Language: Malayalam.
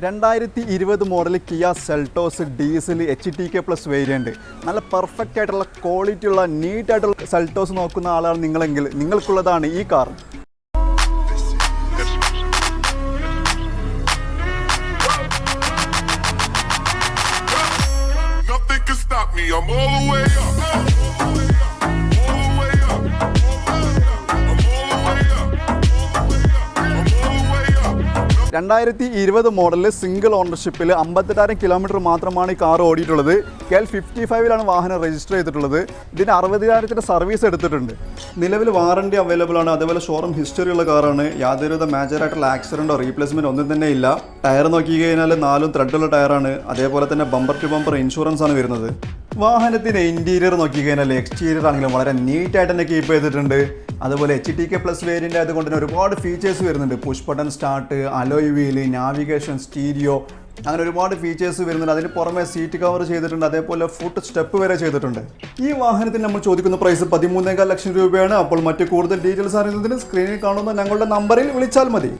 2020 model Kia Seltos diesel HTK+ variant. നല്ല പെർഫെക്റ്റ് ആയിട്ടുള്ള ക്വാളിറ്റി ഉള്ള നീറ്റായിട്ടുള്ള സെൽട്ടോസ് നോക്കുന്ന ആളാണ് നിങ്ങളെങ്കിൽ നിങ്ങൾക്കുള്ളതാണ് ഈ car. Me, I'm all the way up. 2020 മോഡലിൽ സിംഗിൾ ഓണർഷിപ്പിൽ 58,000 കിലോമീറ്റർ മാത്രമാണ് ഈ കാർ ഓടിയിട്ടുള്ളത്. KL 55 വാഹനം രജിസ്റ്റർ ചെയ്തിട്ടുള്ളത്. ഇതിന് 60,000 സർവീസ് എടുത്തിട്ടുണ്ട്. നിലവിൽ വാറണ്ടി അവൈലബിൾ ആണ്. അതേപോലെ ഷോറൂം ഹിസ്റ്ററി ഉള്ള കാറാണ്. യാതൊരുവിധ മേജറായിട്ടുള്ള ആക്സിഡൻറ്റോ റീപ്ലേസ്മെൻറ്റ് ഒന്നും തന്നെ ഇല്ല. ടയർ നോക്കി കഴിഞ്ഞാൽ 4 ത്രെഡുള്ള ടയറാണ്. അതേപോലെ തന്നെ ബമ്പർ ടു ബമ്പർ ഇൻഷുറൻസ് ആണ് വരുന്നത്. വാഹനത്തിൻ്റെ ഇൻറ്റീരിയർ നോക്കിക്കഴിഞ്ഞാൽ എക്സ്റ്റീരിയർ ആണെങ്കിലും വളരെ നീറ്റായിട്ട് തന്നെ കീപ്പ് ചെയ്തിട്ടുണ്ട്. അതുപോലെ HTK+ വേരിയൻ്റ് ആയതുകൊണ്ട് തന്നെ ഒരുപാട് ഫീച്ചേഴ്സ് വരുന്നുണ്ട്. Push button start, alloy wheel, navigation, stereo, അങ്ങനെ ഒരുപാട് ഫീച്ചേഴ്സ് വരുന്നുണ്ട്. അതിന് പുറമെ സീറ്റ് കവർ ചെയ്തിട്ടുണ്ട്. അതേപോലെ ഫുട്ട് സ്റ്റെപ്പ് വരെ ചെയ്തിട്ടുണ്ട്. ഈ വാഹനത്തിന് നമ്മൾ ചോദിക്കുന്ന പ്രൈസ് 13.5 ലക്ഷം രൂപയാണ്. അപ്പോൾ മറ്റ് കൂടുതൽ ഡീറ്റെയിൽസ് അറിയുന്നതിന് സ്ക്രീനിൽ കാണുന്ന ഞങ്ങളുടെ നമ്പറിൽ വിളിച്ചാൽ മതി.